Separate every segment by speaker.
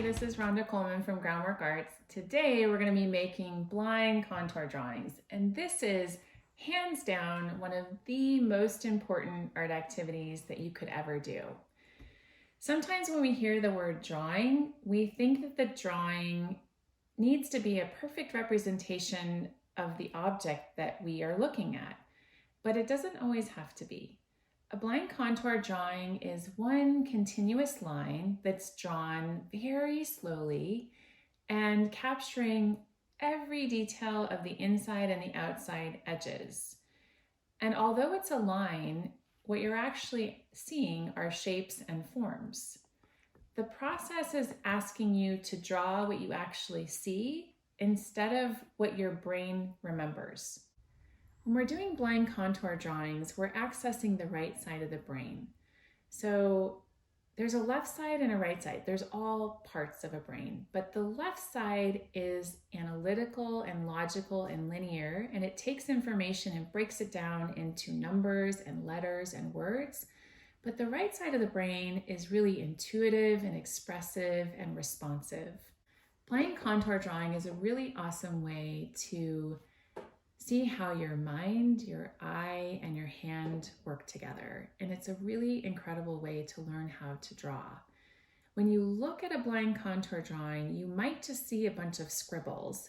Speaker 1: Hi, this is Rhonda Coleman from Groundwork Arts. Today we're going to be making blind contour drawings, and this is hands down one of the most important art activities that you could ever do. Sometimes when we hear the word drawing, we think that the drawing needs to be a perfect representation of the object that we are looking at, but it doesn't always have to be. A blind contour drawing is one continuous line that's drawn very slowly and capturing every detail of the inside and the outside edges. And although it's a line, what you're actually seeing are shapes and forms. The process is asking you to draw what you actually see instead of what your brain remembers. When we're doing blind contour drawings, we're accessing the right side of the brain. So there's a left side and a right side. There's all parts of a brain, but the left side is analytical and logical and linear, and it takes information and breaks it down into numbers and letters and words. But the right side of the brain is really intuitive and expressive and responsive. Blind contour drawing is a really awesome way to see how your mind, your eye, and your hand work together. And it's a really incredible way to learn how to draw. When you look at a blind contour drawing, you might just see a bunch of scribbles.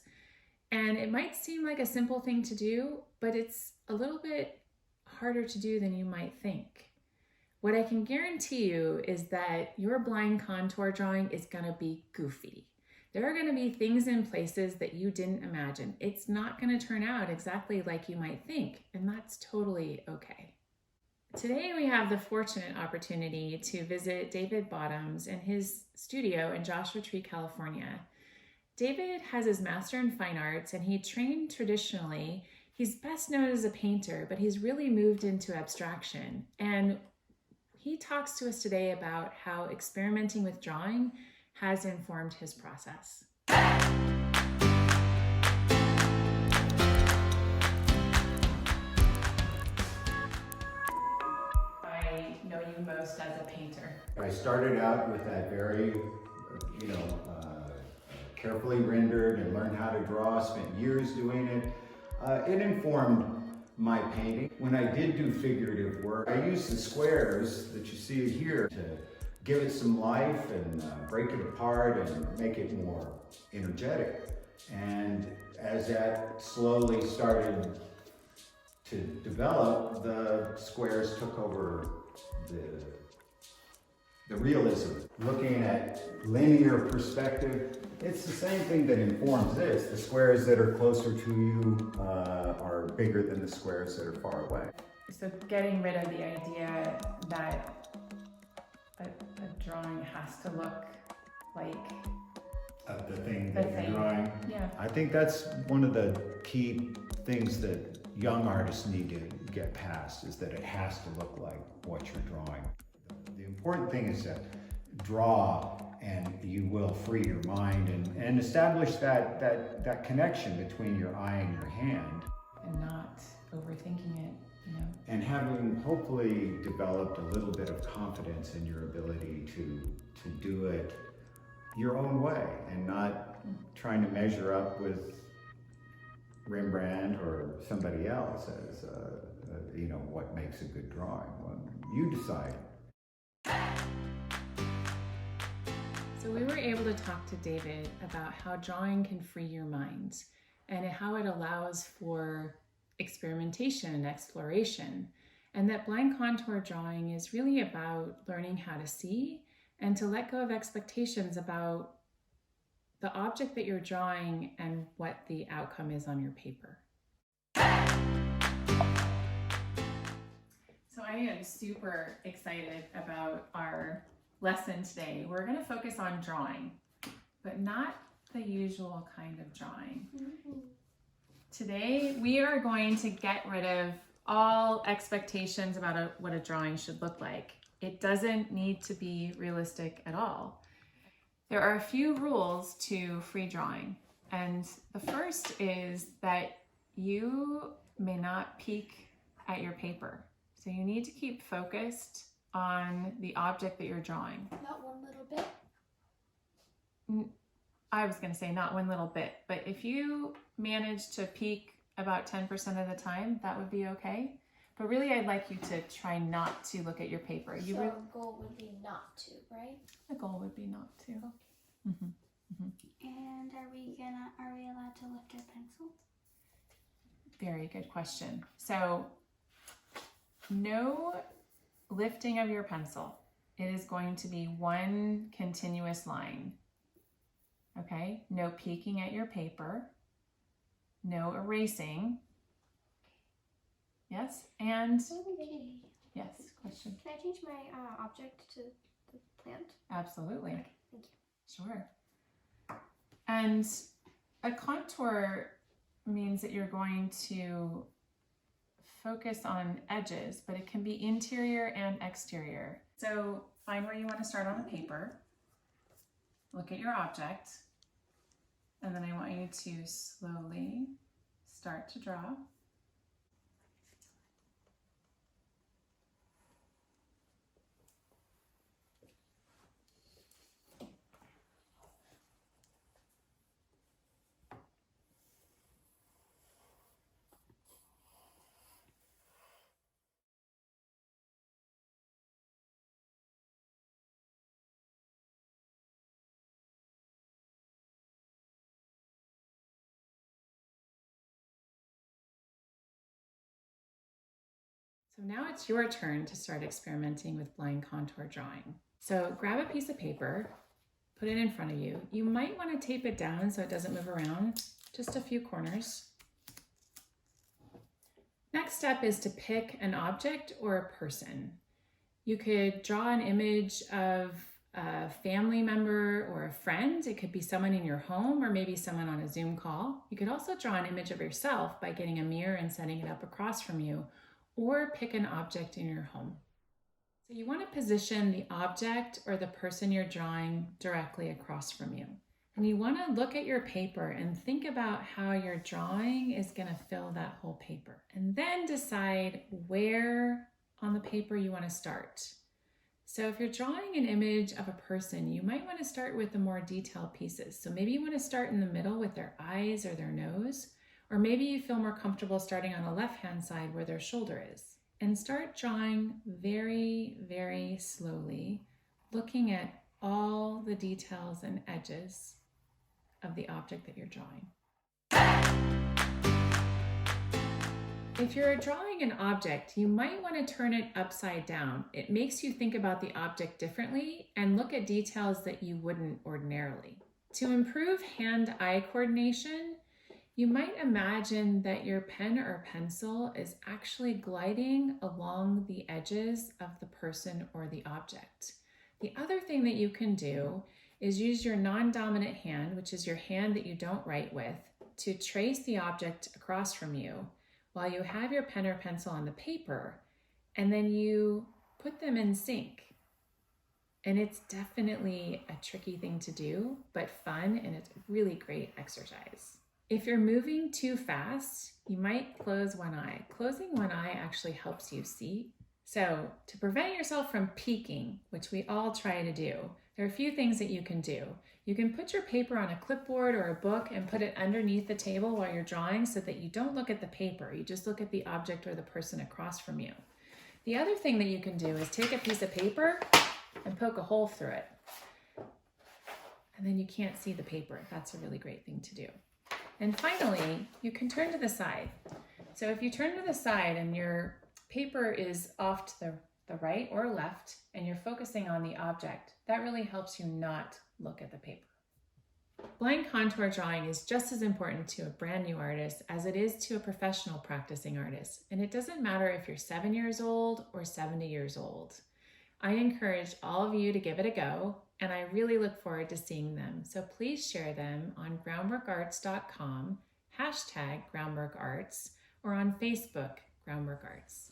Speaker 1: And it might seem like a simple thing to do, but it's a little bit harder to do than you might think. What I can guarantee you is that your blind contour drawing is gonna be goofy. There are going to be things in places that you didn't imagine. It's not going to turn out exactly like you might think, and that's totally okay. Today we have the fortunate opportunity to visit David Bottoms in his studio in Joshua Tree, California. David has his Master in Fine Arts, and he trained traditionally. He's best known as a painter, but he's really moved into abstraction. And he talks to us today about how experimenting with drawing has informed his process. I know you most as a painter.
Speaker 2: I started out with that very, carefully rendered and learned how to draw, spent years doing it. It informed my painting. When I did do figurative work, I used the squares that you see here to give it some life and break it apart and make it more energetic. And as that slowly started to develop, the squares took over the realism. Looking at linear perspective, it's the same thing that informs this. The squares that are closer to you are bigger than the squares that are far away.
Speaker 1: So getting rid of the idea that a drawing has to look like
Speaker 2: the thing that you're drawing.
Speaker 1: Yeah.
Speaker 2: I think that's one of the key things that young artists need to get past, is that it has to look like what you're drawing. The important thing is to draw, and you will free your mind and establish that connection between your eye and your hand.
Speaker 1: And not overthinking it.
Speaker 2: And having hopefully developed a little bit of confidence in your ability to do it your own way and not trying to measure up with Rembrandt or somebody else as what makes a good drawing. Well, you decide.
Speaker 1: So we were able to talk to David about how drawing can free your mind and how it allows for experimentation and exploration, and that blind contour drawing is really about learning how to see and to let go of expectations about the object that you're drawing and what the outcome is on your paper. So I am super excited about our lesson today. We're going to focus on drawing, but not the usual kind of drawing. Today, we are going to get rid of all expectations about what a drawing should look like. It doesn't need to be realistic at all. There are a few rules to free drawing, and the first is that you may not peek at your paper. So you need to keep focused on the object that you're drawing.
Speaker 3: Not one little bit?
Speaker 1: I was going to say not one little bit, but if you manage to peek about 10% of the time, that would be okay. But really, I'd like you to try not to look at your paper.
Speaker 3: So the goal would be not to, right?
Speaker 1: The goal would be not to.
Speaker 3: Okay.
Speaker 1: Mm-hmm. Mm-hmm.
Speaker 3: And are we allowed to lift our pencil?
Speaker 1: Very good question. So no lifting of your pencil. It is going to be one continuous line. Okay? No peeking at your paper. No erasing. Yes? And yes, question.
Speaker 3: Can I change my object to the plant?
Speaker 1: Absolutely.
Speaker 3: Okay, thank you.
Speaker 1: Sure. And a contour means that you're going to focus on edges, but it can be interior and exterior. So find where you want to start on the paper. Look at your object. And then I want you to slowly start to draw. So now it's your turn to start experimenting with blind contour drawing. So grab a piece of paper, put it in front of you. You might want to tape it down so it doesn't move around, just a few corners. Next step is to pick an object or a person. You could draw an image of a family member or a friend. It could be someone in your home or maybe someone on a Zoom call. You could also draw an image of yourself by getting a mirror and setting it up across from you, or pick an object in your home. So you want to position the object or the person you're drawing directly across from you. And you want to look at your paper and think about how your drawing is going to fill that whole paper. And then decide where on the paper you want to start. So if you're drawing an image of a person, you might want to start with the more detailed pieces. So maybe you want to start in the middle with their eyes or their nose, or maybe you feel more comfortable starting on the left-hand side where their shoulder is. And start drawing very, very slowly, looking at all the details and edges of the object that you're drawing. If you're drawing an object, you might want to turn it upside down. It makes you think about the object differently and look at details that you wouldn't ordinarily. To improve hand-eye coordination, you might imagine that your pen or pencil is actually gliding along the edges of the person or the object. The other thing that you can do is use your non-dominant hand, which is your hand that you don't write with, to trace the object across from you while you have your pen or pencil on the paper, and then you put them in sync. And it's definitely a tricky thing to do, but fun, and it's a really great exercise. If you're moving too fast, you might close one eye. Closing one eye actually helps you see. So to prevent yourself from peeking, which we all try to do, there are a few things that you can do. You can put your paper on a clipboard or a book and put it underneath the table while you're drawing so that you don't look at the paper. You just look at the object or the person across from you. The other thing that you can do is take a piece of paper and poke a hole through it. And then you can't see the paper. That's a really great thing to do. And finally, you can turn to the side. So if you turn to the side and your paper is off to the right or left and you're focusing on the object, that really helps you not look at the paper. Blind contour drawing is just as important to a brand new artist as it is to a professional practicing artist. And it doesn't matter if you're 7 years old or 70 years old. I encourage all of you to give it a go, and I really look forward to seeing them. So please share them on groundworkarts.com, #groundworkarts, or on Facebook, Groundwork Arts.